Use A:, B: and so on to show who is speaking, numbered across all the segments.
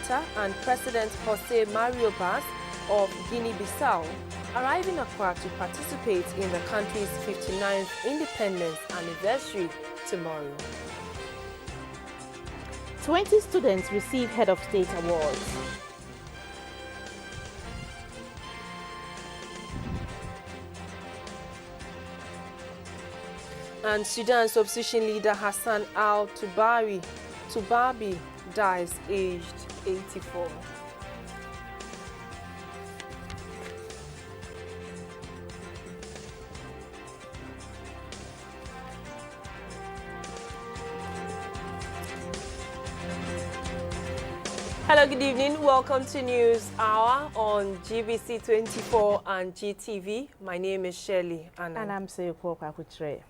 A: Kenyatta and President Jose Mario Vaz of Guinea-Bissau arrive in Accra to participate in the country's 59th independence anniversary tomorrow.
B: 20 students receive Head of State awards.
A: And Sudan's opposition leader Hassan al-Tubabi dies aged 84. Hello, good evening. Welcome to News Hour on GBC24 and GTV. My name is Shirley
B: and I'm Seyoko Kwakutre.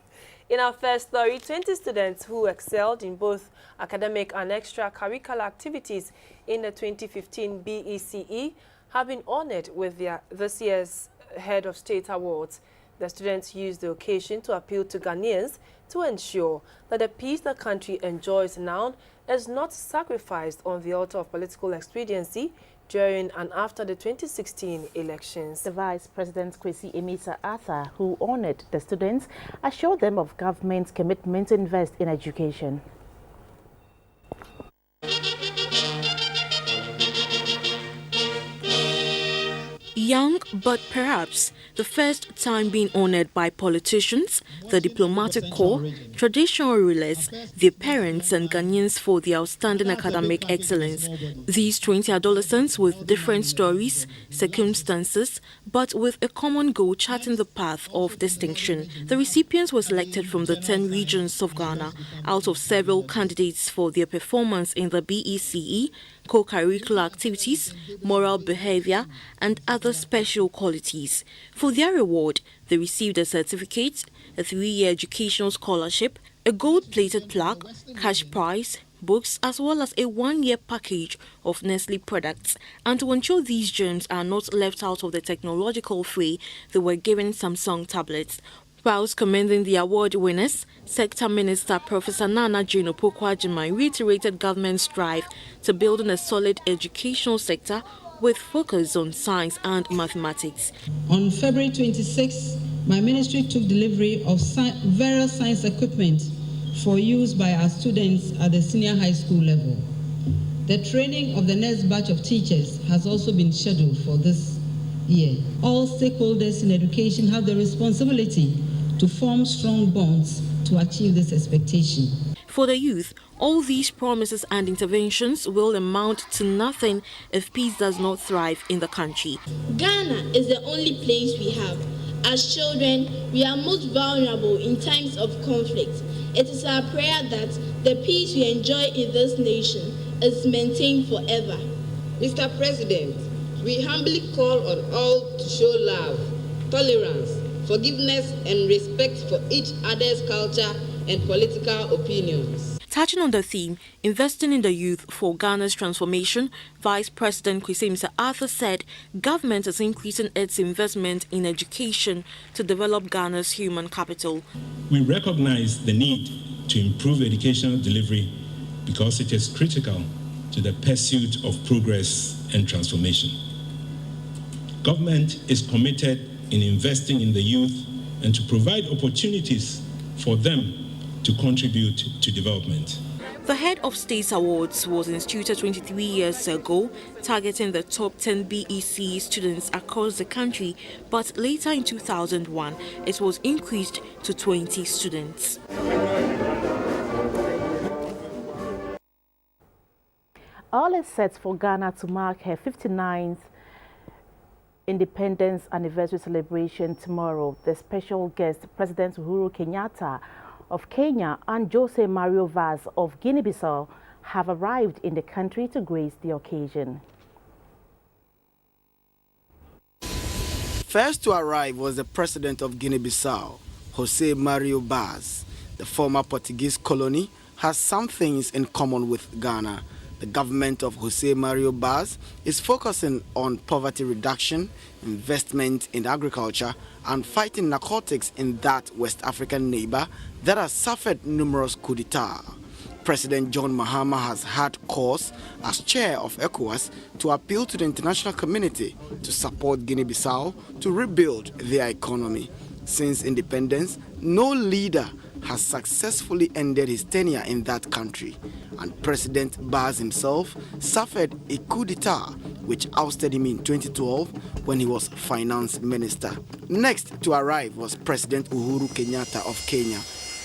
A: In our first story, 20 students who excelled in both academic and extracurricular activities in the 2015 BECE have been honored with this year's Head of State Awards. The students used the occasion to appeal to Ghanaians to ensure that the peace the country enjoys now is not sacrificed on the altar of political expediency during and after the 2016 elections.
B: The Vice President Kwesi Emisa Arthur, who honored the students, assured them of government's commitment to invest in education.
C: Young, but perhaps the first time being honored by politicians, the diplomatic corps, traditional rulers, their parents and Ghanaians for their outstanding academic excellence. These 20 adolescents with different stories, circumstances, but with a common goal charting the path of distinction. The recipients were selected from the 10 regions of Ghana out of several candidates for their performance in the BECE, co-curricular activities, moral behavior, and other special qualities. For their reward, they received a certificate, a 3-year educational scholarship, a gold-plated plaque, cash prize, books, as well as a 1-year package of Nestle products. And to ensure these gems are not left out of the technological fray, they were given Samsung tablets. Whilst commending the award winners, Sector Minister Professor Nana Jane Opoku-Agyeman reiterated government's drive to building a solid educational sector with focus on science and mathematics.
D: On February 26, my ministry took delivery of various science equipment for use by our students at the senior high school level. The training of the next batch of teachers has also been scheduled for this year. All stakeholders in education have the responsibility to form strong bonds to achieve this expectation.
C: For the youth, all these promises and interventions will amount to nothing if peace does not thrive in the country.
E: Ghana is the only place we have. As children, we are most vulnerable in times of conflict. It is our prayer that the peace we enjoy in this nation is maintained forever.
F: Mr. President, we humbly call on all to show love, tolerance, forgiveness, and respect for each other's culture and political opinions.
C: Touching on the theme, investing in the youth for Ghana's transformation, Vice President Kwesi Emisa Arthur said government is increasing its investment in education to develop Ghana's human capital.
G: We recognize the need to improve educational delivery because it is critical to the pursuit of progress and transformation. Government is committed in investing in the youth and to provide opportunities for them to contribute to development.
C: The Head of State Awards was instituted 23 years ago, targeting the top 10 BECE students across the country, but later in 2001, it was increased to 20 students.
B: All is set for Ghana to mark her 59th Independence Anniversary celebration tomorrow. The special guest, President Uhuru Kenyatta of Kenya and Jose Mario Vaz of Guinea-Bissau, have arrived in the country to grace the occasion.
H: First to arrive was the President of Guinea-Bissau, Jose Mario Vaz. The former Portuguese colony has some things in common with Ghana. The government of Jose Mario Vaz is focusing on poverty reduction, investment in agriculture, and fighting narcotics in that West African neighbor that has suffered numerous coups d'etat. President John Mahama has had cause, as chair of ECOWAS, to appeal to the international community to support Guinea-Bissau to rebuild their economy. Since independence, no leader has successfully ended his tenure in that country, and President Baz himself suffered a coup d'etat which ousted him in 2012 when he was finance minister. Next to arrive was President Uhuru Kenyatta of Kenya.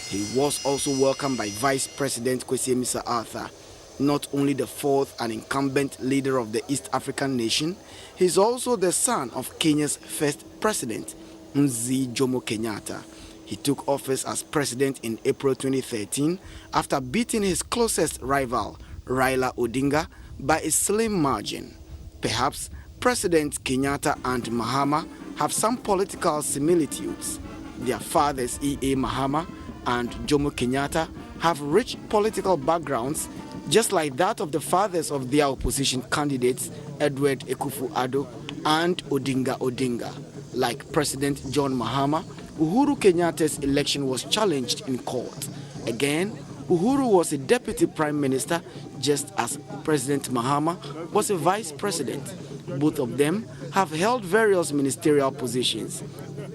H: He was also welcomed by Vice President Kwesi Arthur. Not only the fourth and incumbent leader of the East African nation, he is also the son of Kenya's first president, Mzee Jomo Kenyatta. He took office as president in April 2013 after beating his closest rival, Raila Odinga, by a slim margin. Perhaps President Kenyatta and Mahama have some political similitudes. Their fathers, E.A. Mahama and Jomo Kenyatta, have rich political backgrounds, just like that of the fathers of their opposition candidates, Edward Ekufu-Addo and Odinga Odinga. Like President John Mahama, Uhuru Kenyatta's election was challenged in court. Again, Uhuru was a deputy prime minister, just as President Mahama was a vice president. Both of them have held various ministerial positions.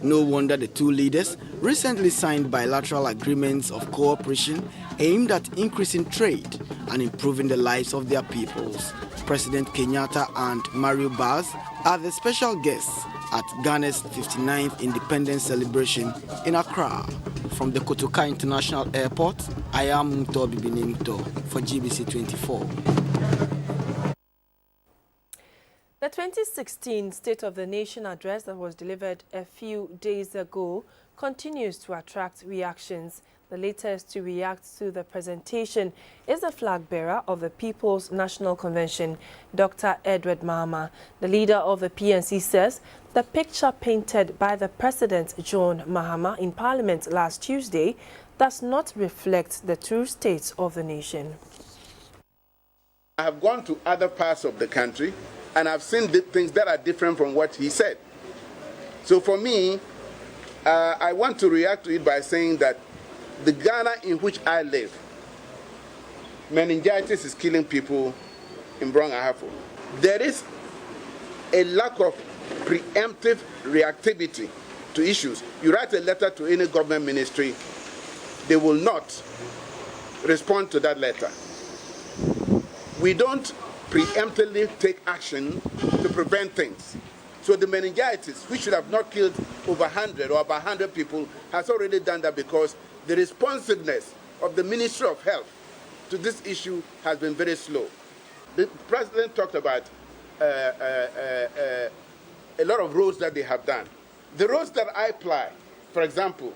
H: No wonder the two leaders recently signed bilateral agreements of cooperation aimed at increasing trade and improving the lives of their peoples. President Kenyatta and Mario Baz are the special guests at Ghana's 59th independence celebration in Accra. From the Kotoka International Airport, I am Mto Bibinimto for GBC24.
A: The 2016 State of the Nation address that was delivered a few days ago continues to attract reactions. The latest to react to the presentation is the flag bearer of the People's National Convention, Dr. Edward Mahama. The leader of the PNC says the picture painted by the President John Mahama in Parliament last Tuesday does not reflect the true state of the nation.
I: I have gone to other parts of the country and I've seen things that are different from what he said. So for me, I want to react to it by saying that the Ghana in which I live, meningitis is killing people in Brong-Ahafo. There is a lack of preemptive reactivity to issues. You write a letter to any government ministry, they will not respond to that letter. We don't preemptively take action to prevent things. So the meningitis, which should have not killed over 100 or about 100 people, has already done that because the responsiveness of the Ministry of Health to this issue has been very slow. The President talked about a lot of roads that they have done. The roads that I ply, for example,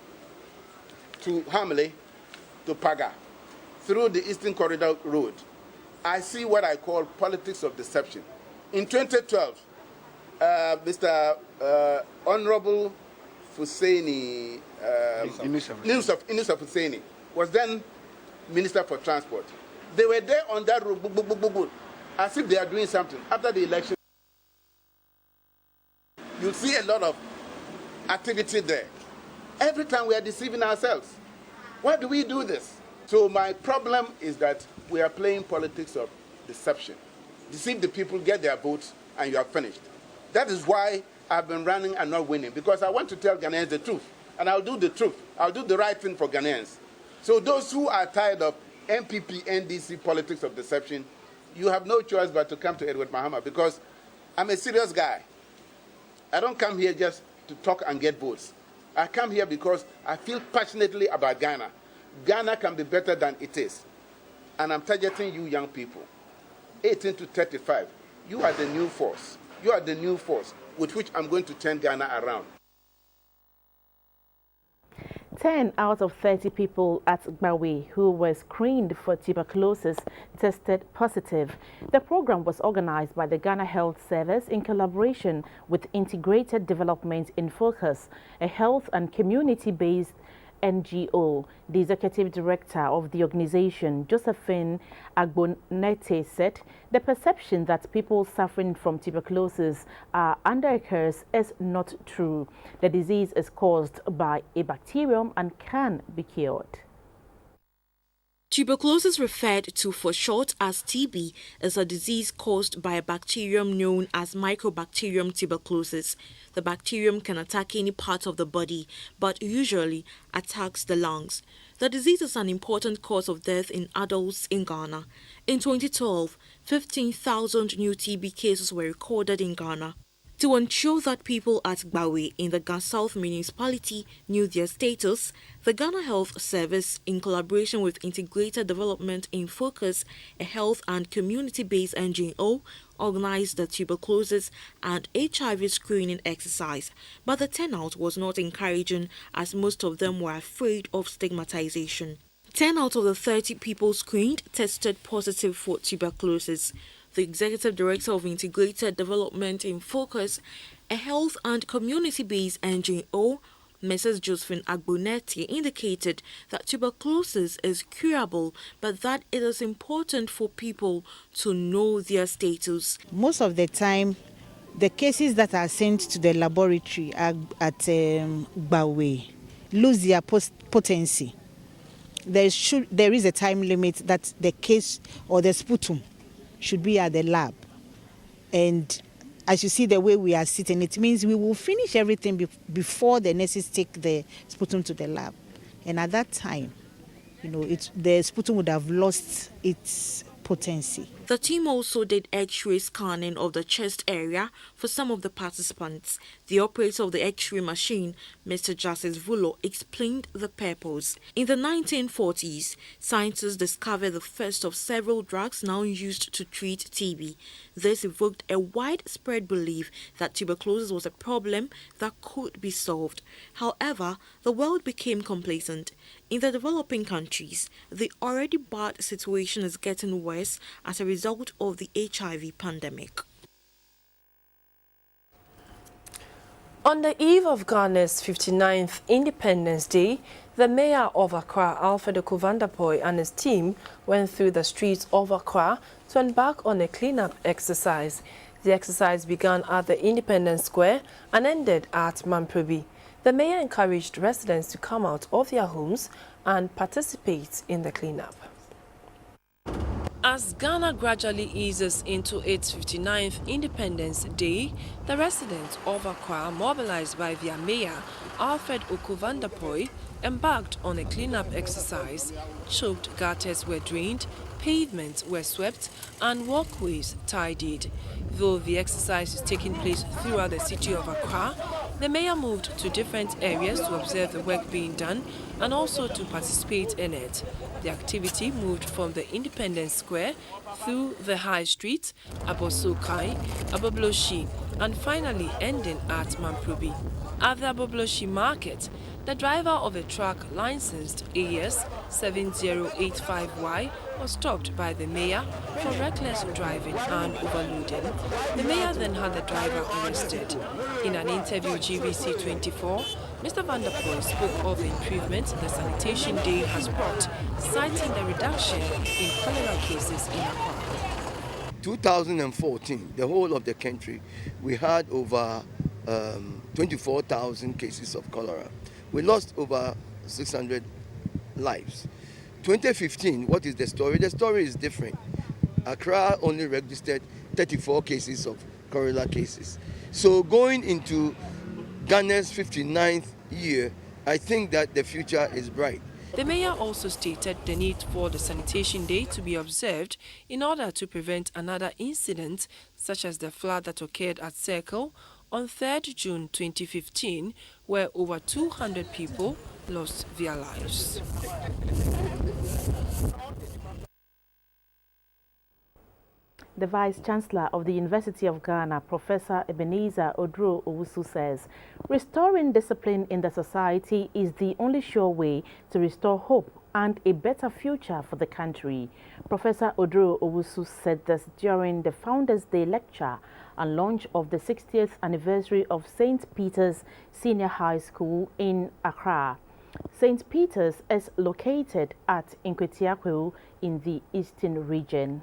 I: to Hamley, to Paga, through the Eastern Corridor Road, I see what I call politics of deception. In 2012, Mr. Honorable Husseini, Inusaf Husseini, was then Minister for Transport. They were there on that road, as if they are doing something. After the election, you see a lot of activity there. Every time we are deceiving ourselves. Why do we do this? So my problem is that we are playing politics of deception. Deceive the people, get their votes, and you are finished. That is why I've been running and not winning, because I want to tell Ghanaians the truth, and I'll do the truth. I'll do the right thing for Ghanaians. So those who are tired of MPP, NDC politics of deception, you have no choice but to come to Edward Mahama, because I'm a serious guy. I don't come here just to talk and get votes. I come here because I feel passionately about Ghana. Ghana can be better than it is. And I'm targeting you young people, 18 to 35. You are the new force. You are the new force with which I'm going to turn Ghana around.
B: 10 out of 30 people at Gbawe who were screened for tuberculosis tested positive. The program was organized by the Ghana Health Service in collaboration with Integrated Development in Focus, a health and community-based NGO. The executive director of the organization, Josephine Agbonete, said the perception that people suffering from tuberculosis are under a curse is not true. The disease is caused by a bacterium and can be cured.
C: Tuberculosis, referred to for short as TB, is a disease caused by a bacterium known as Mycobacterium tuberculosis. The bacterium can attack any part of the body, but usually attacks the lungs. The disease is an important cause of death in adults in Ghana. In 2012, 15,000 new TB cases were recorded in Ghana. To ensure that people at Gbawe in the South Municipality knew their status, the Ghana Health Service, in collaboration with Integrated Development in Focus, a health and community-based NGO, organized the tuberculosis and HIV screening exercise, but the turnout was not encouraging as most of them were afraid of stigmatization. 10 out of the 30 people screened tested positive for tuberculosis. The Executive Director of Integrated Development in Focus, a health and community-based NGO, Mrs. Josephine Agbonetti, indicated that tuberculosis is curable, but that it is important for people to know their status.
J: Most of the time, the cases that are sent to the laboratory at Gbawe lose their potency. There is a time limit that the case or the sputum should be at the lab. And as you see the way we are sitting, it means we will finish everything before the nurses take the sputum to the lab. And at that time, the sputum would have lost its potency.
C: The team also did X-ray scanning of the chest area for some of the participants. The operator of the X-ray machine, Mr. Justice Vulo, explained the purpose. In the 1940s, scientists discovered the first of several drugs now used to treat TB. This evoked a widespread belief that tuberculosis was a problem that could be solved. However, the world became complacent. In the developing countries, the already bad situation is getting worse as a result of the HIV pandemic.
A: On the eve of Ghana's 59th Independence Day, the mayor of Accra, Alfred Okuvandapoy, and his team went through the streets of Accra to embark on a cleanup exercise. The exercise began at the Independence Square and ended at Mamprobi. The mayor encouraged residents to come out of their homes and participate in the cleanup. As Ghana gradually eases into its 59th Independence Day, the residents of Accra, mobilized by their mayor, Alfred Okuvandapoy, embarked on a cleanup exercise. Choked gutters were drained, pavements were swept, and walkways tidied. Though the exercise is taking place throughout the city of Accra, the mayor moved to different areas to observe the work being done and also to participate in it. The activity moved from the Independence Square through the High Street, Abosokai, Abobloshi, and finally ending at Mamprobi. At the Abobloshi market, the driver of a truck licensed AS 7085Y was stopped by the mayor for reckless driving and overloading. The mayor then had the driver arrested. In an interview with GBC24, Mr. Vanderpool spoke of the improvements the sanitation day has brought, citing the reduction in cholera cases in Accra.
K: 2014, the whole of the country, we had over 24,000 cases of cholera. We lost over 600 lives. 2015, what is the story? The story is different. Accra only registered 34 cases of cholera cases. So going into Ghana's 59th year, I think that the future is bright.
A: The mayor also stated the need for the sanitation day to be observed in order to prevent another incident such as the flood that occurred at Circle on 3rd June 2015, where over 200 people lost their lives.
B: The Vice-Chancellor of the University of Ghana, Professor Ebenezer Oduro Owusu, says restoring discipline in the society is the only sure way to restore hope and a better future for the country. Professor Oduro Owusu said this during the Founders' Day lecture and launch of the 60th anniversary of St. Peter's Senior High School in Accra. St. Peter's is located at Nkwetiakweu in the Eastern Region.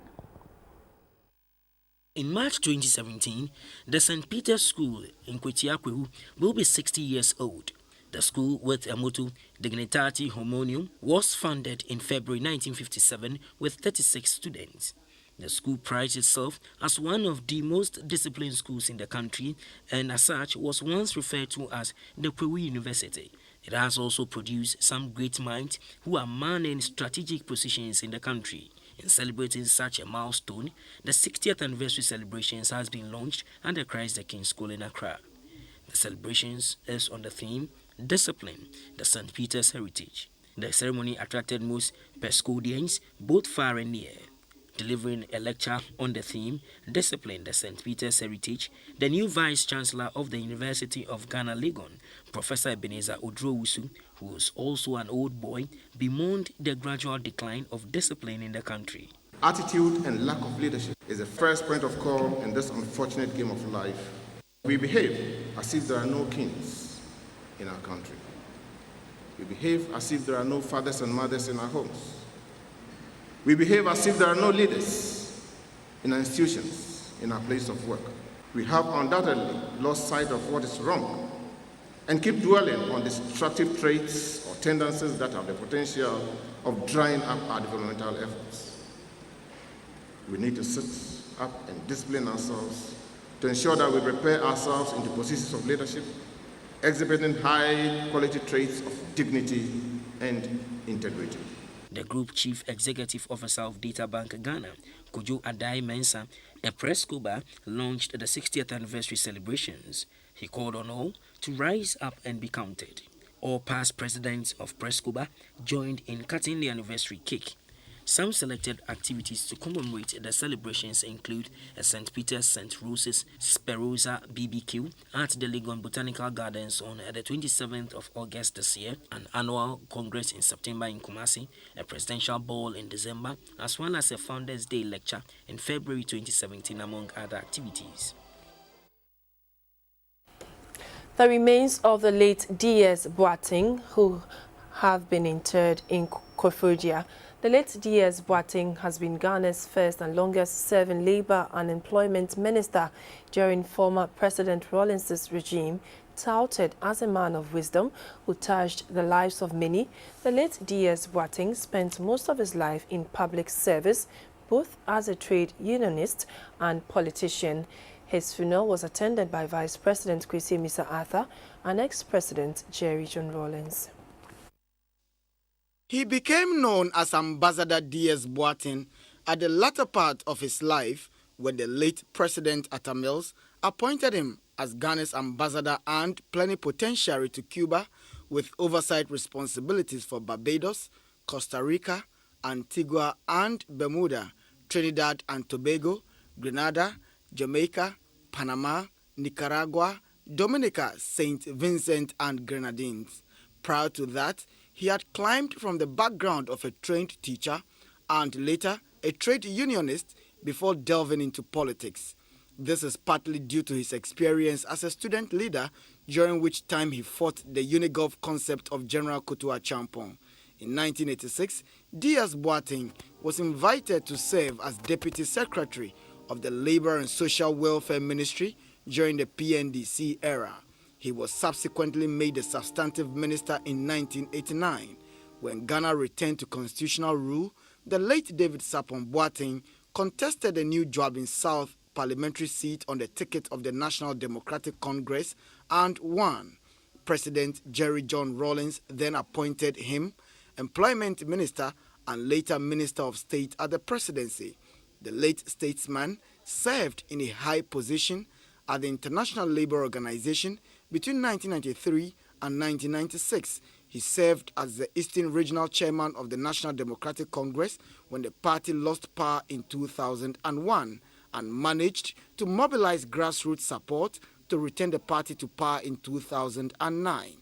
L: In March 2017, the St. Peter's School in Nkwetiakweu will be 60 years old. The school, with a motto Dignitati Homonium, was founded in February 1957 with 36 students. The school prides itself as one of the most disciplined schools in the country and as such was once referred to as the Kwewu University. It has also produced some great minds who are manning strategic positions in the country. In celebrating such a milestone, the 60th anniversary celebrations has been launched at the Christ the King School in Accra. The celebrations is on the theme Discipline, the St. Peter's Heritage. The ceremony attracted most Pescodians, both far and near. Delivering a lecture on the theme Discipline, the St. Peter's Heritage, the new Vice-Chancellor of the University of Ghana, Legon, Professor Ebenezer Odrowusu, who was also an old boy, bemoaned the gradual decline of discipline in the country.
M: Attitude and lack of leadership is the first point of call in this unfortunate game of life. We behave as if there are no kings in our country. We behave as if there are no fathers and mothers in our homes. We behave as if there are no leaders in our institutions, in our place of work. We have undoubtedly lost sight of what is wrong and keep dwelling on destructive traits or tendencies that have the potential of drying up our developmental efforts. We need to sit up and discipline ourselves to ensure that we prepare ourselves into positions of leadership, exhibiting high-quality traits of dignity and integrity.
L: The Group Chief Executive Officer of Data Bank Ghana, Kojo Adai Mensah, a press scuba, launched the 60th anniversary celebrations. He called on all to rise up and be counted. All past presidents of Press Scuba joined in cutting the anniversary cake. Some selected activities to commemorate the celebrations include a St. Peter's St. Rose's Sperosa BBQ at the Legon Botanical Gardens on the 27th of August this year, an annual congress in September in Kumasi, a presidential ball in December, as well as a Founders' Day lecture in February 2017, among other activities.
A: The remains of the late D.S. Boateng, who have been interred in Koforidua. The late D.S. Boateng has been Ghana's first and longest-serving Labour and Employment Minister during former President Rawlings's regime. Touted as a man of wisdom who touched the lives of many, the late D.S. Boateng spent most of his life in public service, both as a trade unionist and politician. His funeral was attended by Vice President Kwesi Mensah-Arthur and ex-President Jerry John Rawlings.
H: He became known as Ambassador D.S. Boateng at the latter part of his life when the late President Atta Mills appointed him as Ghana's ambassador and plenipotentiary to Cuba with oversight responsibilities for Barbados, Costa Rica, Antigua and Bermuda, Trinidad and Tobago, Grenada, Jamaica, Panama, Nicaragua, Dominica, St. Vincent and Grenadines. Prior to that, he had climbed from the background of a trained teacher and later a trade unionist before delving into politics. This is partly due to his experience as a student leader, during which time he fought the Unigov concept of General Kutu Achampong. In 1986, D.S. Boateng was invited to serve as Deputy Secretary of the Labour and Social Welfare Ministry during the PNDC era. He was subsequently made a substantive minister in 1989. When Ghana returned to constitutional rule, the late David Sapon Boateng contested a new job in South parliamentary seat on the ticket of the National Democratic Congress and won. President Jerry John Rawlings then appointed him Employment Minister and later Minister of State at the presidency. The late statesman served in a high position at the International Labour Organization between 1993 and 1996. He served as the Eastern Regional Chairman of the National Democratic Congress when the party lost power in 2001 and managed to mobilize grassroots support to return the party to power in 2009.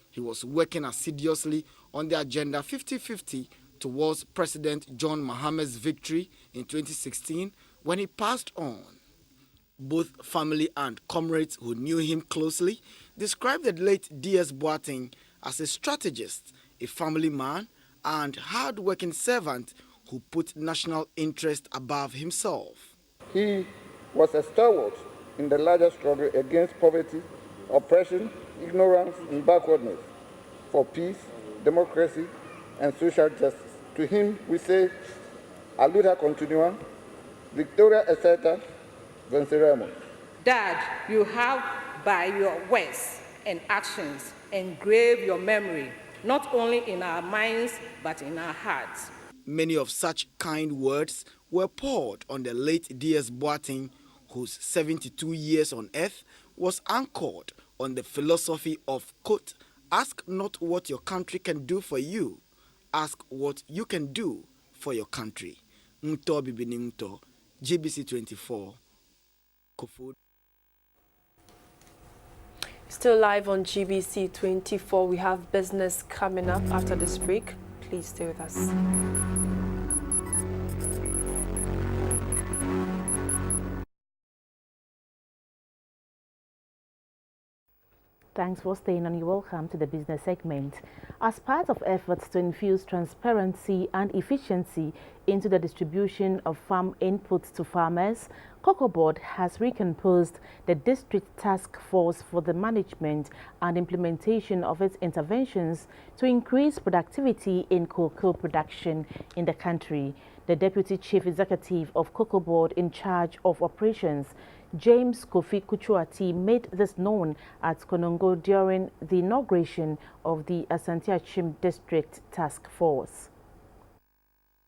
H: He was working assiduously on the Agenda 50-50 towards President John Maham's victory in 2016 when he passed on. Both family and comrades who knew him closely described the late D.S. Boateng as a strategist, a family man, and hard-working servant who put national interest above himself.
N: He was a stalwart in the larger struggle against poverty, oppression, ignorance, and backwardness. for peace, democracy, and social justice. To him, we say, Aluda continua, Victoria Exerta, Venceremos.
O: Dad, you have, by your words and actions, engraved your memory, not only in our minds, but in our hearts.
H: Many of such kind words were poured on the late D.S. Boateng, whose 72 years on earth was anchored on the philosophy of, quote, ask not what your country can do for you, ask what you can do for your country. Ngto Bibini Ngto, GBC24, Kofu.
A: Still live on GBC24, we have business coming up after this break. Please stay with us.
B: Thanks for staying on. You're welcome to the business segment. As part of efforts to infuse transparency and efficiency into the distribution of farm inputs to farmers, Cocoa Board has recomposed the district task force for the management and implementation of its interventions to increase productivity in cocoa production in the country. The Deputy Chief Executive of Cocoa Board in charge of operations, James Kofi Kuchuati, made this known at Konongo during the inauguration of the Asante Achim District Task Force.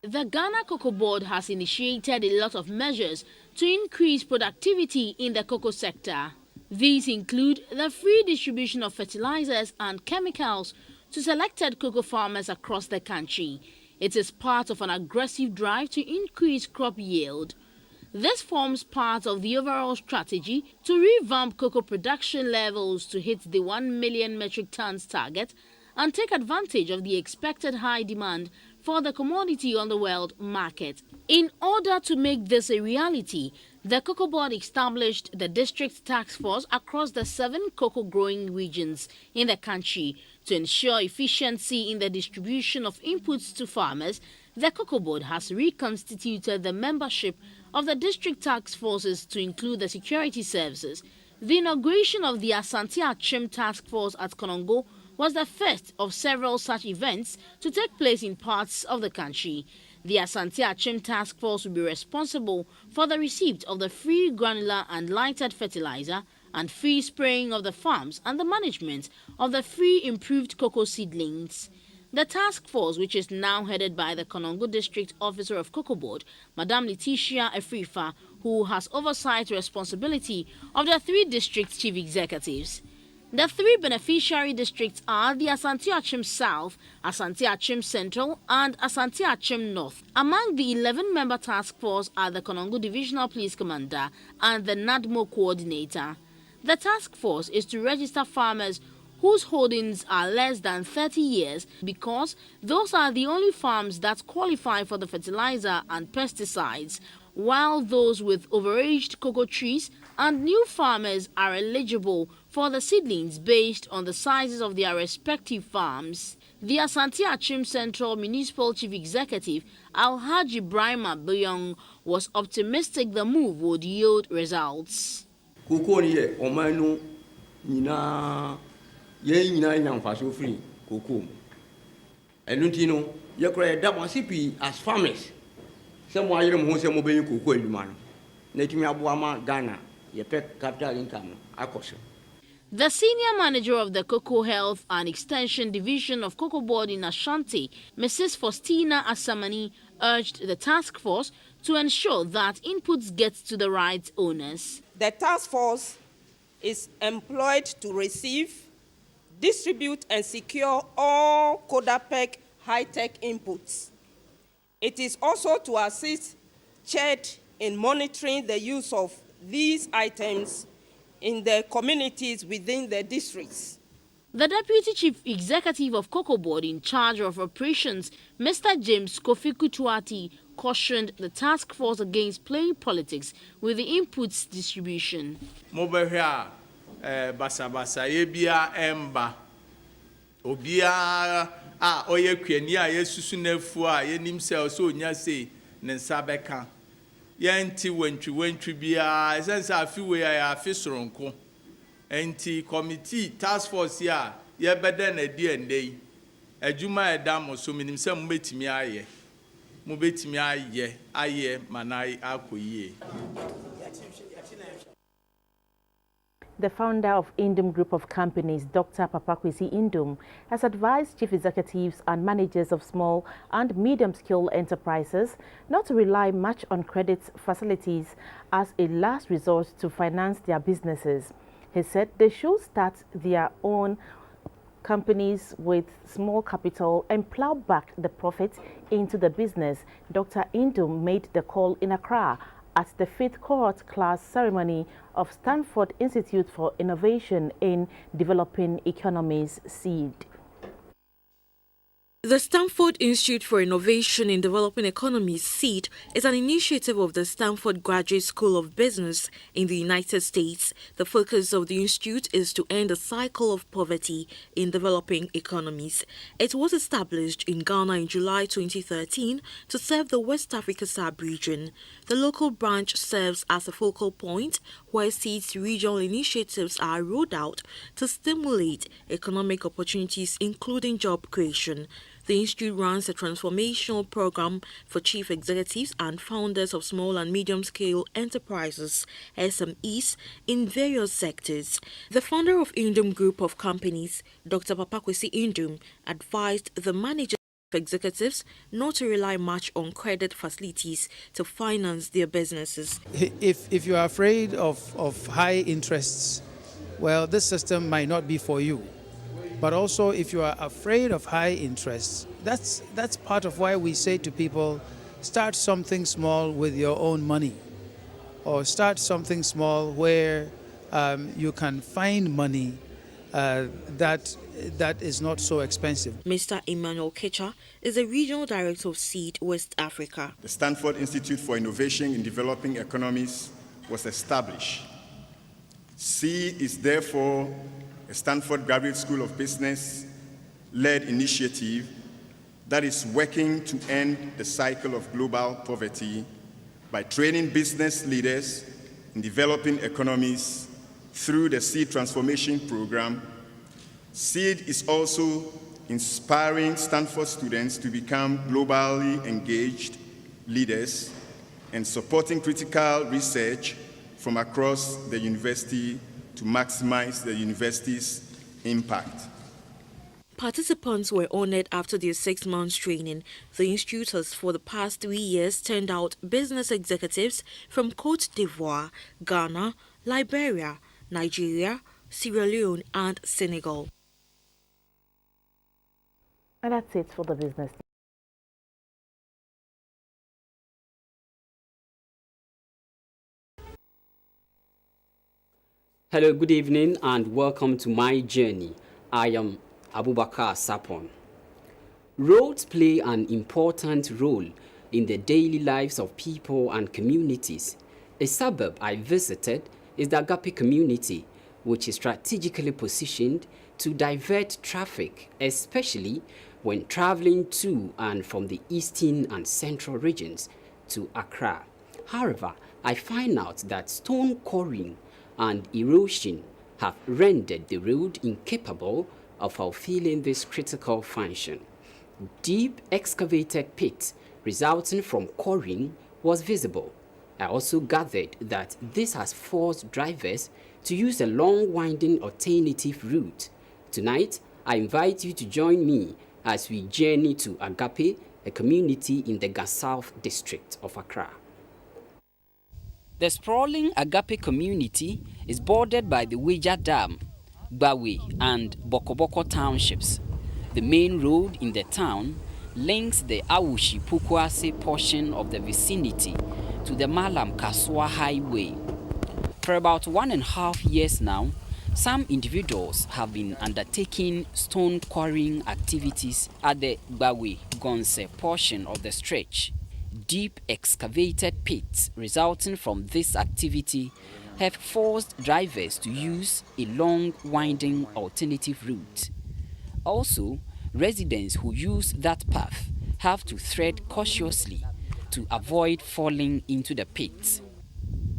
P: The Ghana Cocoa Board has initiated a lot of measures to increase productivity in the cocoa sector. These include the free distribution of fertilizers and chemicals to selected cocoa farmers across the country. It is part of an aggressive drive to increase crop yield. This forms part of the overall strategy to revamp cocoa production levels to hit the 1 million metric tons target and take advantage of the expected high demand for the commodity on the world market. In order to make this a reality, the Cocoa Board established the district task force across the 7 cocoa growing regions in the country. To ensure efficiency in the distribution of inputs to farmers, the Cocoa Board has reconstituted the membership of the district task forces to include the security services. The inauguration of the Asante Achim Task Force at Konongo was the first of several such events to take place in parts of the country. The Asante Achim Task Force will be responsible for the receipt of the free granular and lighted fertilizer and free spraying of the farms and the management of the free improved cocoa seedlings. The task force, which is now headed by the Konongo District Officer of Cocoa Board, Madame Letitia Efrifa, who has oversight responsibility of the 3 district chief executives. The 3 beneficiary districts are the Asante Achim South, Asante Achim Central, and Asante Achim North. Among the 11-member task force are the Konongo Divisional Police Commander and the NADMO Coordinator. The task force is to register farmers whose holdings are less than 30 years because those are the only farms that qualify for the fertilizer and pesticides, while those with overaged cocoa trees and new farmers are eligible for the seedlings based on the sizes of their respective farms. The Asante Achim Central Municipal Chief Executive, Alhaji Brahima Buyong, was optimistic the move would yield results.
K: As farmers, some wire who say mobile cocoa man. Netimia Ghana, ye pet capital income, Akosha.
P: The senior manager of the Cocoa Health and Extension Division of Cocoa Board in Ashanti, Mrs. Faustina Asamani, urged the task force to ensure that inputs get to the right owners.
Q: The task force is employed to receive, distribute and secure all CODAPEC high-tech inputs. It is also to assist CHED in monitoring the use of these items in the communities within the districts.
P: The Deputy Chief Executive of Cocoa Board in charge of operations, Mr. James Kofi Kuchuati, cautioned the task force against playing politics with the inputs distribution.
R: Basa ebia emba obia oye kwani yesusu nafu yenim se so nya sei ne nsa beka yenti wantwi bia esensa afi we ya afi soronko enti committee task force ya yɛbɛda na di ende yi adwuma ɛda mo so minim sɛ mobɛtumi ayɛ manai akɔyie.
B: The founder of Indum Group of Companies, Dr. Papakwesi Indum, has advised chief executives and managers of small and medium-scale enterprises not to rely much on credit facilities as a last resort to finance their businesses. He said they should start their own companies with small capital and plow back the profit into the business. Dr. Indum made the call in Accra at the 5th cohort class ceremony of Stanford Institute for Innovation in Developing Economies, SEED.
C: The Stanford Institute for Innovation in Developing Economies, SEED, is an initiative of the Stanford Graduate School of Business in the United States. The focus of the institute is to end the cycle of poverty in developing economies. It was established in Ghana in July 2013 to serve the West Africa sub-region. The local branch serves as a focal point where SEED's regional initiatives are rolled out to stimulate economic opportunities, including job creation. The institute runs a transformational program for chief executives and founders of small and medium-scale enterprises, SMEs, in various sectors. The founder of Indum Group of Companies, Dr. Papakwesi Indum, advised the managers of executives not to rely much on credit facilities to finance their businesses.
S: If you are afraid of high interests, well, this system might not be for you. But also, if you are afraid of high interests, that's part of why we say to people, start something small with your own money, or start something small where you can find money that is not so expensive.
C: Mr. Emmanuel Kecha is the regional director of SEED West Africa.
T: The Stanford Institute for Innovation in Developing Economies was established. SEED is therefore a Stanford Graduate School of Business-led initiative that is working to end the cycle of global poverty by training business leaders in developing economies through the SEED Transformation Program. SEED is also inspiring Stanford students to become globally engaged leaders and supporting critical research from across the university to maximize the university's impact.
C: Participants were honored after their 6 months training. The institute has for the past 3 years turned out business executives from Côte d'Ivoire, Ghana, Liberia, Nigeria, Sierra Leone and Senegal.
B: And that's it for the business.
U: Hello, good evening and welcome to my journey. I am Abubakar Sapon. Roads play an important role in the daily lives of people and communities. A suburb I visited is the Agape community, which is strategically positioned to divert traffic, especially when traveling to and from the eastern and central regions to Accra. However, I find out that stone quarrying and erosion have rendered the road incapable of fulfilling this critical function. Deep excavated pits resulting from quarrying was visible. I also gathered that this has forced drivers to use a long winding alternative route. Tonight, I invite you to join me as we journey to Agape, a community in the Gasouth district of Accra. The sprawling Agape community is bordered by the Weja Dam, Bawe and Bokoboko townships. The main road in the town links the Awushi Pukwase portion of the vicinity to the Malam Kaswa Highway. For about 1.5 years now, some individuals have been undertaking stone quarrying activities at the Bawe Gonse portion of the stretch. Deep excavated pits resulting from this activity have forced drivers to use a long winding alternative route. Also, residents who use that path have to tread cautiously to avoid falling into the pits.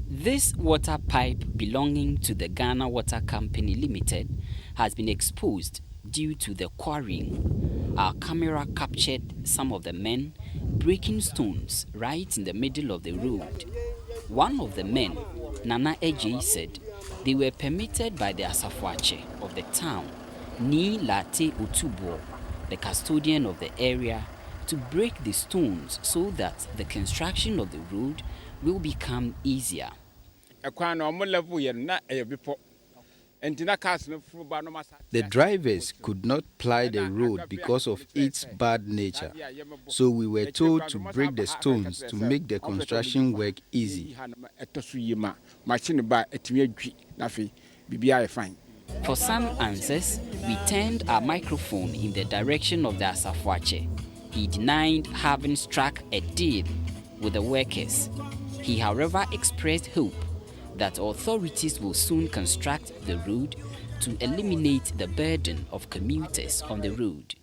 U: This water pipe belonging to the Ghana Water Company Limited has been exposed due to the quarrying. Our camera captured some of the men breaking stones right in the middle of the road. One of the men, Nana Eje, said they were permitted by the Asafuache of the town, Ni Late Otubo, the custodian of the area, to break the stones so that the construction of the road will become easier.
D: The drivers could not ply the road because of its bad nature, so we were told to break the stones to make the construction work easy.
U: For some answers, we turned our microphone in the direction of the Asafuache. He denied having struck a deal with the workers. He, however, expressed hope that authorities will soon construct the road to eliminate the burden of commuters on the road.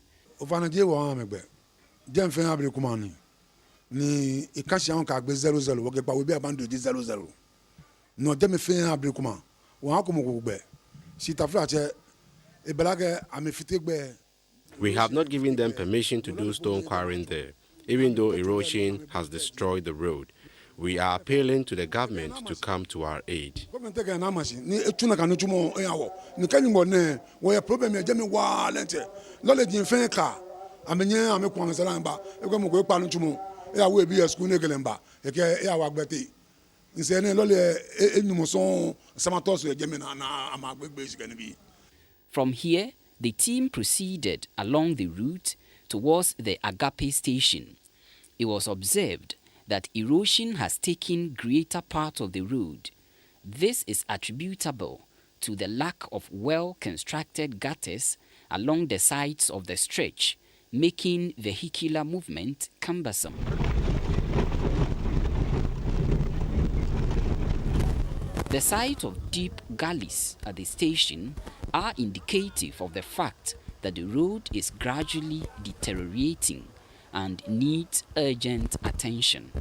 V: We have not given them permission to do stone quarrying there, even though erosion has destroyed the road. We are appealing to the government to come to our aid.
U: From here, the team proceeded along the route towards the Agape station. It was observed that erosion has taken greater part of the road. This is attributable to the lack of well-constructed gutters along the sides of the stretch, making vehicular movement cumbersome. The sight of deep gullies at the station are indicative of the fact that the road is gradually deteriorating and needs urgent attention.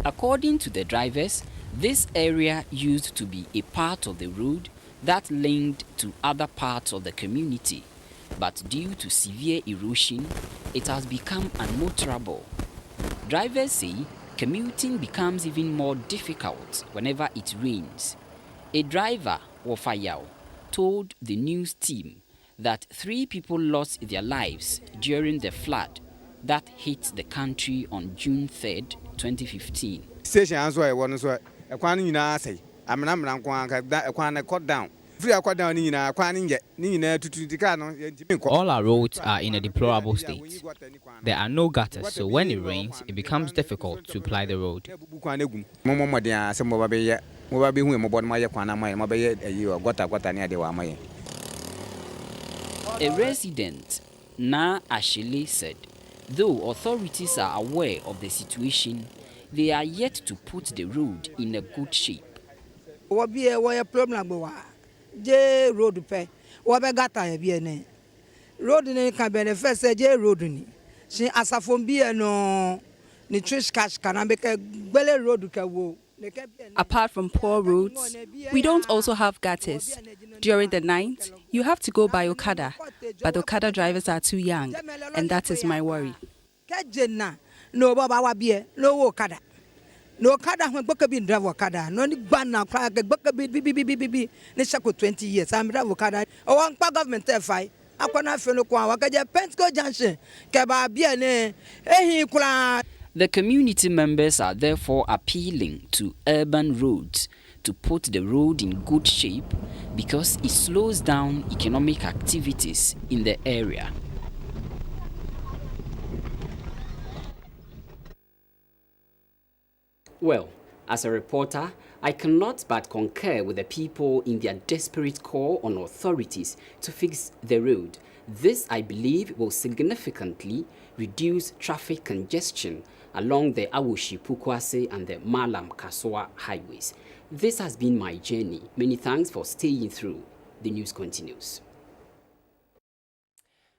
U: According to the drivers, this area used to be a part of the road that linked to other parts of the community, but due to severe erosion, it has become unmotorable. Drivers say commuting becomes even more difficult whenever it rains. A driver, Wofayao, told the news team that 3 people lost their lives during the flood that hit the country on June 3rd, 2015.
W: All our roads are in a deplorable state. There are no gutters, so when it rains, it becomes difficult to ply the road.
U: A resident, Na Ashile, said, though authorities are aware of the situation, they are yet to put the road in a good shape.
X: Apart from poor roads, we don't also have gutters. During the night, you have to go by Okada, but Okada drivers are too young, and that is my worry.
Y: No Okada when Bokabin drive Okada, no banner crack Bokabin 20 years. I'm drive Okada. Oh, one government fight. I can't feel no Wakaja Pensko Junction.
U: The community members are therefore appealing to urban roads to put the road in good shape because it slows down economic activities in the area. Well, as a reporter, I cannot but concur with the people in their desperate call on authorities to fix the road. This, I believe, will significantly reduce traffic congestion along the Awushi-Pukwase and the Malam-Kasoa highways. This has been my journey. Many thanks for staying through. The news continues.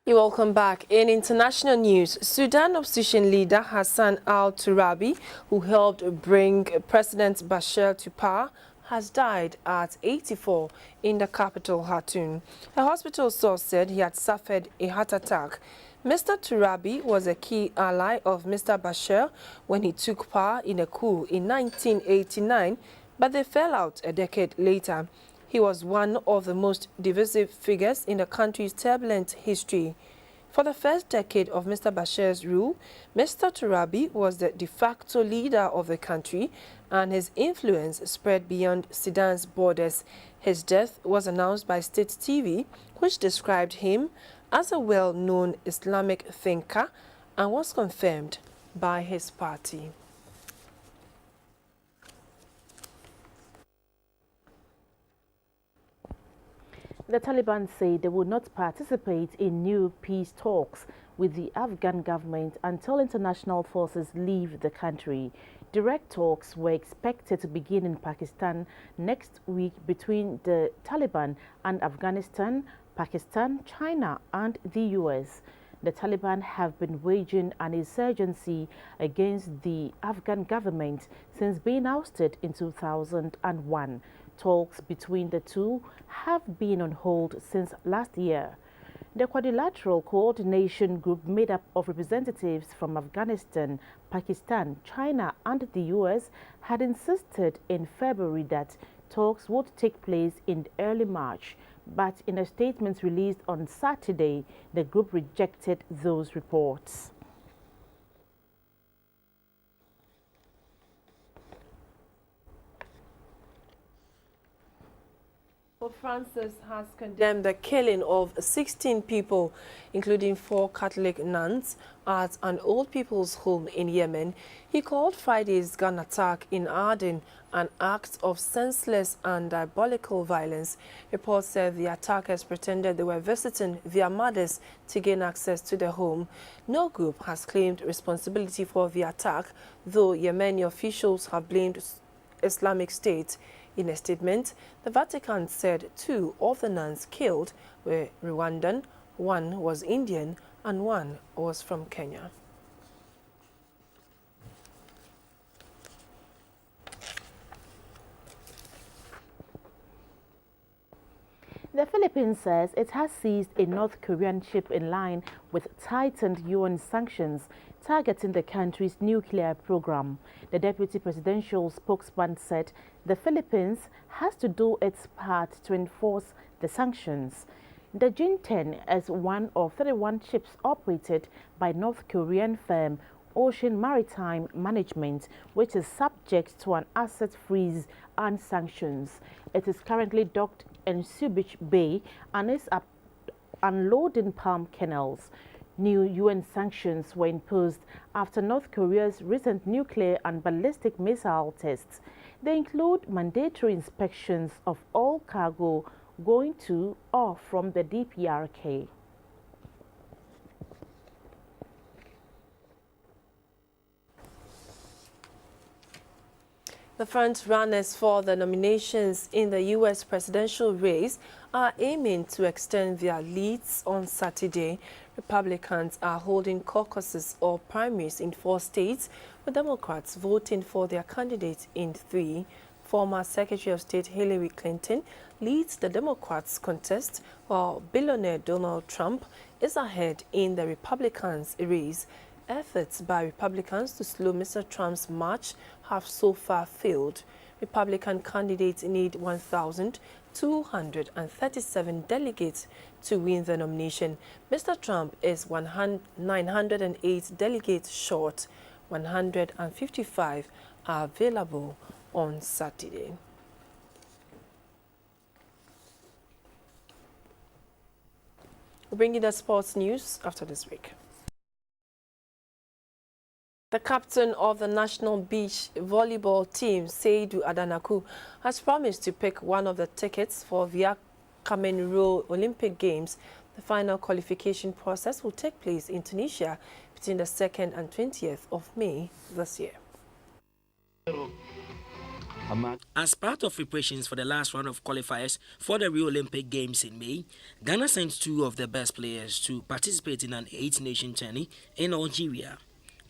A: You're welcome back. In international news, Sudan opposition leader Hassan al-Turabi, who helped bring President Bashir to power, has died at 84 in the capital, Khartoum. A hospital source said he had suffered a heart attack. Mr. Turabi was a key ally of Mr. Bashir when he took power in a coup in 1989, but they fell out a decade later. He was one of the most divisive figures in the country's turbulent history. For the first decade of Mr. Bashir's rule, Mr. Turabi was the de facto leader of the country, and his influence spread beyond Sudan's borders. His death was announced by State TV, which described him as a well-known Islamic thinker and was confirmed by his party.
B: The Taliban say they will not participate in new peace talks with the Afghan government until international forces leave the country. Direct talks were expected to begin in Pakistan next week between the Taliban and Afghanistan, Pakistan, China and the US. The Taliban have been waging an insurgency against the Afghan government since being ousted in 2001. Talks between the two have been on hold since last year. The Quadrilateral Coordination Group, made up of representatives from Afghanistan, Pakistan, China and the US, had insisted in February that talks would take place in early March. But in a statement released on Saturday, the group rejected those reports.
A: Pope Francis has condemned the killing of 16 people, including 4 Catholic nuns, at an old people's home in Yemen. He called Friday's gun attack in Aden an act of senseless and diabolical violence. Reports said the attackers pretended they were visiting their mothers to gain access to the home. No group has claimed responsibility for the attack, though Yemeni officials have blamed Islamic State. In a statement, the Vatican said 2 of the nuns killed were Rwandan, 1 was Indian, and 1 was from Kenya.
B: The Philippines says it has seized a North Korean ship in line with tightened UN sanctions targeting the country's nuclear program. The deputy presidential spokesman said the Philippines has to do its part to enforce the sanctions. The Jin-10 is one of 31 ships operated by North Korean firm Ocean Maritime Management, which is subject to an asset freeze and sanctions. It is currently docked in Subic Bay and is unloading palm kernels. New UN sanctions were imposed after North Korea's recent nuclear and ballistic missile tests. They include mandatory inspections of all cargo going to or from the DPRK.
A: The front runners for the nominations in the U.S. presidential race are aiming to extend their leads on Saturday. Republicans are holding caucuses or primaries in 4 states, with Democrats voting for their candidates in 3. Former Secretary of State Hillary Clinton leads the Democrats' contest, while billionaire Donald Trump is ahead in the Republicans' race. Efforts by Republicans to slow Mr. Trump's march have so far failed. Republican candidates need 1,237 delegates to win the nomination. Mr. Trump is 908 delegates short. 155 are available on Saturday. We'll bring you the sports news after this break. The captain of the national beach volleyball team, Seydou Adanaku, has promised to pick one of the tickets for the upcoming Rio Olympic Games. The final qualification process will take place in Tunisia between the 2nd and 20th of May this year.
L: As part of preparations for the last round of qualifiers for the Rio Olympic Games in May, Ghana sent 2 of their best players to participate in an 8-nation tourney in Algeria.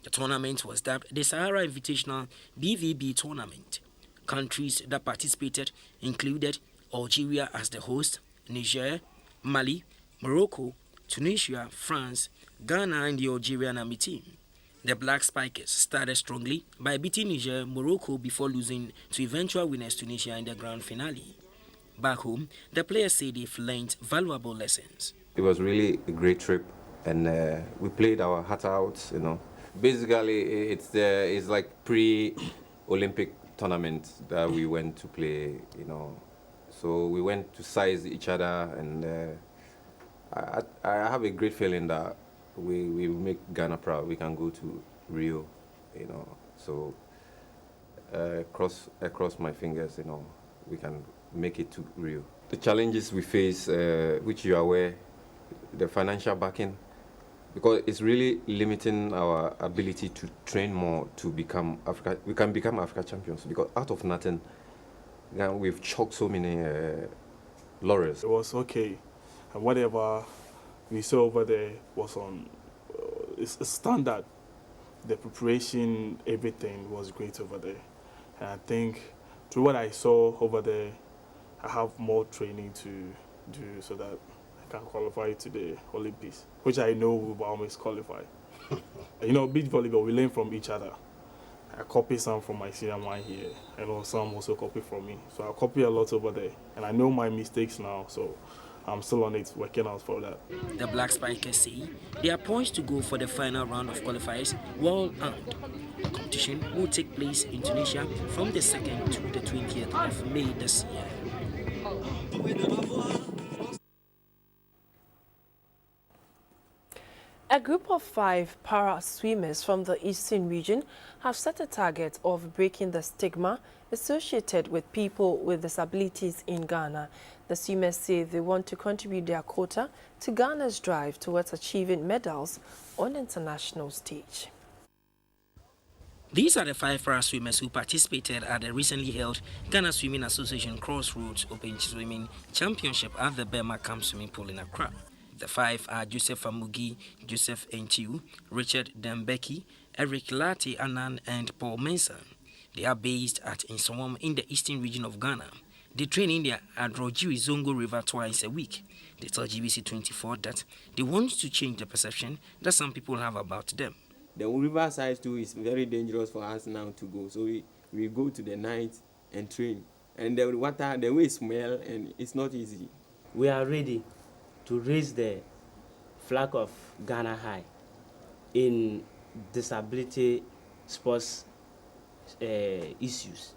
L: The tournament was dubbed the Sahara Invitational BVB Tournament. Countries that participated included Algeria as the host, Niger, Mali, Morocco, Tunisia, France, Ghana and the Algerian Army team. The Black Spikers started strongly by beating Niger, Morocco before losing to eventual winners Tunisia in the grand finale. Back home, the players say they've learned valuable lessons.
E: It was really a great trip, and we played our heart out, you know. Basically, it's like pre-Olympic tournament that we went to play, you know. So we went to size each other, and I have a great feeling that we make Ghana proud. We can go to Rio, you know. So cross my fingers, you know, we can make it to Rio. The challenges we face, which you are aware, the financial backing, because it's really limiting our ability to train more to become Africa. We can become Africa champions because out of nothing, we've chalked so many laurels.
F: It was okay, and whatever we saw over there was on it's a standard. The preparation, everything was great over there, and I think through what I saw over there, I have more training to do so that I can qualify to the Olympics, which I know we will always qualify. You know, beach volleyball, we learn from each other. I copy some from my senior man here, and some also copy from me. So I copy a lot over there, and I know my mistakes now, so I'm still on it, working out for that.
L: The Black Spikers say they are poised to go for the final round of qualifiers well armed. The competition will take place in Tunisia from the 2nd to the 20th of May this year.
A: A group of 5 para-swimmers from the Eastern region have set a target of breaking the stigma associated with people with disabilities in Ghana. The swimmers say they want to contribute their quota to Ghana's drive towards achieving medals on the international stage.
L: These are the 5 para-swimmers who participated at the recently held Ghana Swimming Association Crossroads Open Swimming Championship at the Burma Camp Swimming Pool in Accra. The 5 are Joseph Amugi, Joseph Entiu, Richard Dembeki, Eric Lati Anan, and Paul Mensah. They are based at Nsawam in the eastern region of Ghana. They train in the Adrojiri Zongo River twice a week. They tell GBC24 that they want to change the perception that some people have about them.
G: The riverside too is very dangerous for us now to go. So we go to the night and train. And the water, the way it smells, and it's not easy.
I: We are ready to raise the flag of Ghana high in disability sports issues.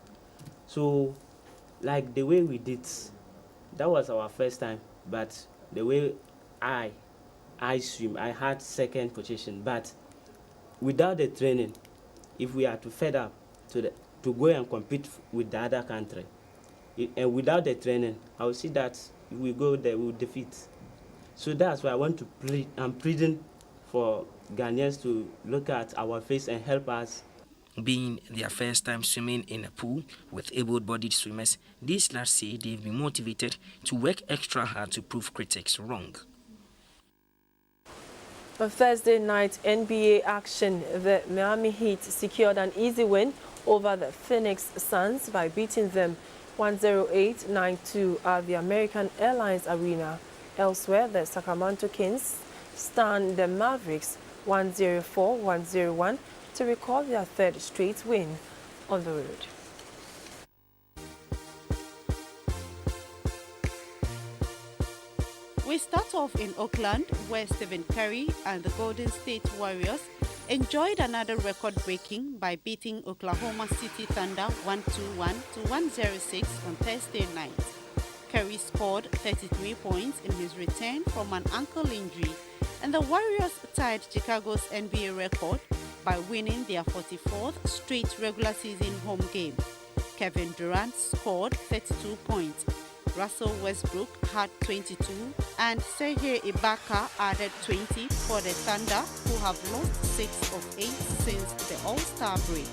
I: So, like the way we did, that was our first time, but the way I swim, I had second position, but without the training, if we are to fed up to go and compete with the other country, and without the training, I will see that if we go there, we will defeat. So that's why I want to plead. I'm pleading for Ghanaians to look at our face and help us.
L: Being their first time swimming in a pool with able-bodied swimmers, these lads say they've been motivated to work extra hard to prove critics wrong.
A: On Thursday night NBA action, the Miami Heat secured an easy win over the Phoenix Suns by beating them 108-92 at the American Airlines Arena. Elsewhere, the Sacramento Kings stunned the Mavericks 104-101 to record their 3rd straight win on the road.
J: We start off in Oakland, where Stephen Curry and the Golden State Warriors enjoyed another record-breaking by beating Oklahoma City Thunder 121 to 106 on Thursday night. Curry scored 33 points in his return from an ankle injury, and the Warriors tied Chicago's NBA record by winning their 44th straight regular season home game. Kevin Durant scored 32 points. Russell Westbrook had 22, and Serge Ibaka added 20 for the Thunder, who have lost 6 of 8 since the All-Star break.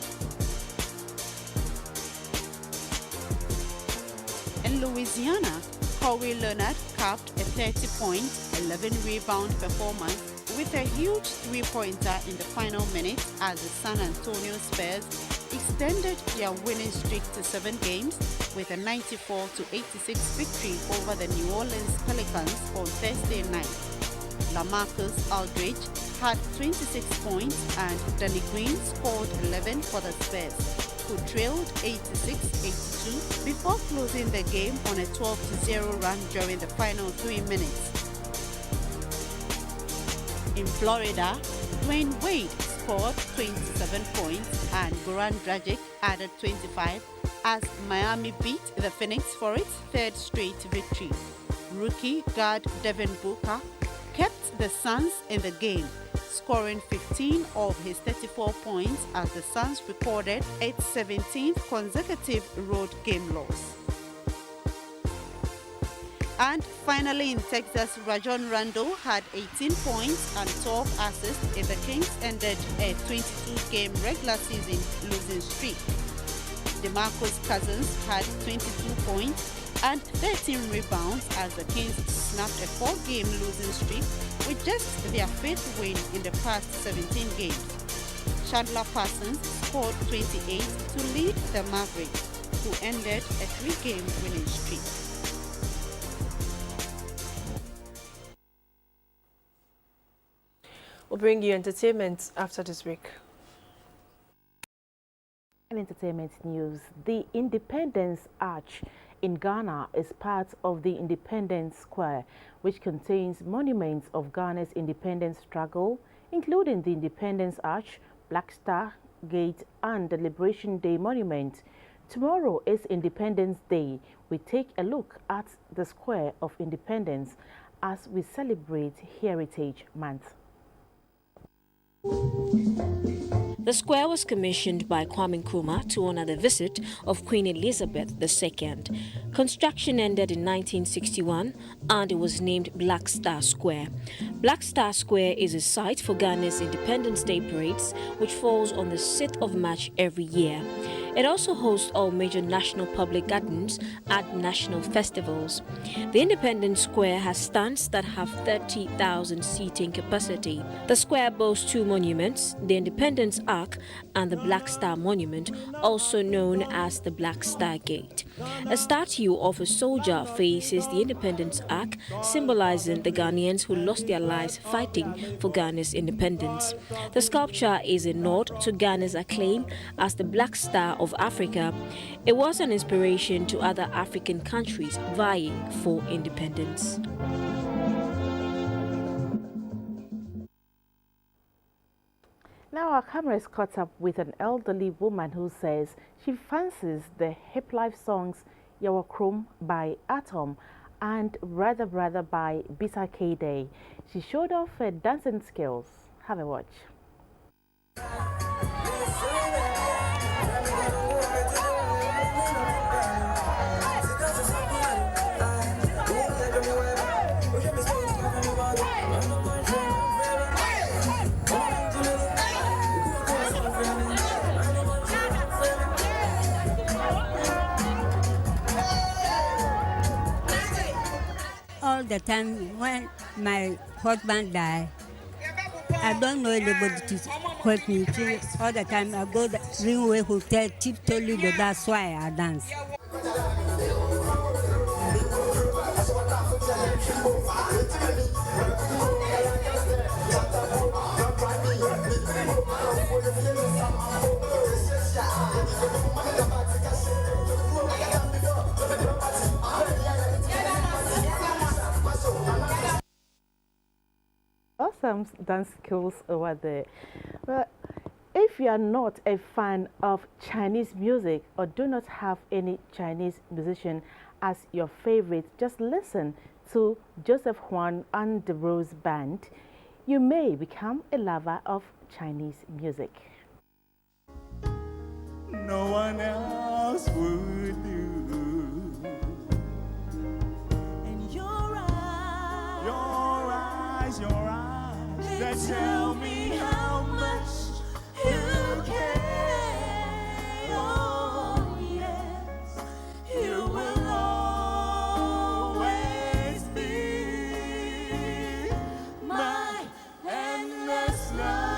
J: In Louisiana, Kawhi Leonard capped a 30-point, 11-rebound performance with a huge three-pointer in the final minute as the San Antonio Spurs extended their winning streak to 7 games with a 94-86 victory over the New Orleans Pelicans on Thursday night. LaMarcus Aldridge had 26 points and Danny Green scored 11 for the Spurs, who trailed 86-82 before closing the game on a 12-0 run during the final 3 minutes. In Florida, Dwayne Wade scored 27 points and Goran Dragic added 25 as Miami beat the Phoenix for its 3rd straight victory. Rookie guard Devin Booker kept the Suns in the game, scoring 15 of his 34 points as the Suns recorded its 17th consecutive road game loss. And finally in Texas, Rajon Rondo had 18 points and 12 assists as the Kings ended a 22-game regular season losing streak. DeMarcus Cousins had 22 points and 13 rebounds as the Kings snapped a 4-game losing streak with just their 5th win in the past 17 games. Chandler Parsons scored 28 to lead the Mavericks, who ended a 3-game winning streak.
A: We'll bring you entertainment after this break.
B: In entertainment news, the Independence Arch in Ghana is part of the Independence Square, which contains monuments of Ghana's independence struggle, including the Independence Arch, Black Star Gate, and the Liberation Day Monument. Tomorrow is Independence Day. We take a look at the Square of Independence as we celebrate Heritage Month.
H: The square was commissioned by Kwame Nkrumah to honor the visit of Queen Elizabeth II. Construction ended in 1961 and it was named Black Star Square. Black Star Square is a site for Ghana's Independence Day parades, which falls on the 6th of March every year. It also hosts all major national public gardens and national festivals. The Independence Square has stands that have 30,000 seating capacity. The square boasts 2 monuments, the Independence Arch and the Black Star Monument, also known as the Black Star Gate. A statue of a soldier faces the Independence Arch, symbolizing the Ghanaians who lost their lives fighting for Ghana's independence. The sculpture is a nod to Ghana's acclaim as the Black Star of Africa. It was an inspiration to other African countries vying for independence.
B: Now our camera is caught up with an elderly woman who says she fancies the hip life songs Yawa Krom by Atom and Brother Brother by Bisa K-Day. She showed off her dancing skills. Have a watch.
K: All the time when my husband died, I don't know anybody to help me. All the time I go to the Greenway Hotel, tiptoe, that's why I dance.
B: Awesome dance skills over there. Well, if you are not a fan of Chinese music or do not have any Chinese musician as your favorite, just listen to Joseph Huang and the Rose Band. You may become a lover of Chinese music.
M: No one else would do. And your eyes, that tell me how much you care. Oh yes, you will always be my endless love.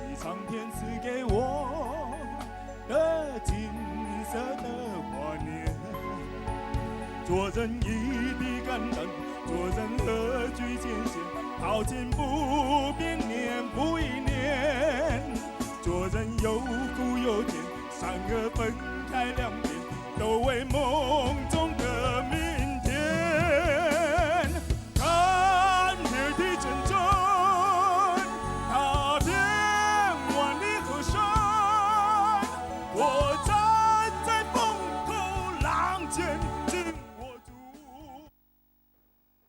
M: 是上天赐给我的金色的华年。做人一滴肝胆，做人何惧艰险？好景不变，年复一年。做人有苦有甜，善恶分开两边，都为梦中的明天。看天地真正，踏遍万里河山。我站在风口浪尖，紧握住。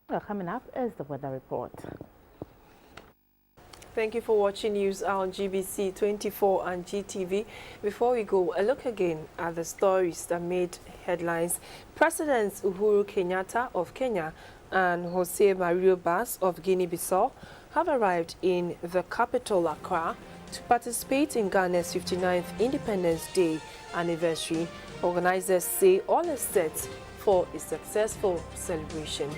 B: Well, coming up is the weather report.
A: Thank you for watching news on GBC24 and GTV. Before we go, a look again at the stories that made headlines. Presidents Uhuru Kenyatta of Kenya and Jose Mario Vaz of Guinea-Bissau have arrived in the capital, Accra, to participate in Ghana's 59th Independence Day anniversary. Organizers say all is set for a successful celebration.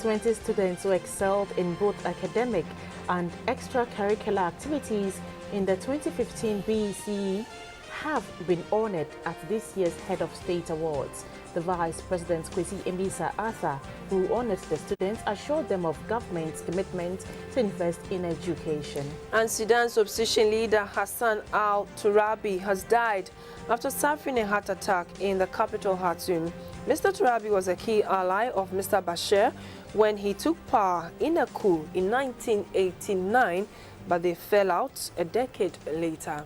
B: 20 students who excelled in both academic and extracurricular activities in the 2015 BECE have been honored at this year's Head of State Awards. The Vice President Kwesi Mbisa Arthur, who honors the students, assured them of government's commitment to invest in education.
A: And Sudan's opposition leader Hassan al-Turabi has died after suffering a heart attack in the capital Khartoum. Mr. Turabi was a key ally of Mr. Bashir when he took power in a coup in 1989, but they fell out a decade later.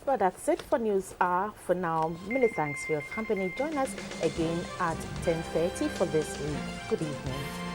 B: Well, that's it for News Hour for now. Many thanks for your company. Join us again at 10:30 for this week. Good evening.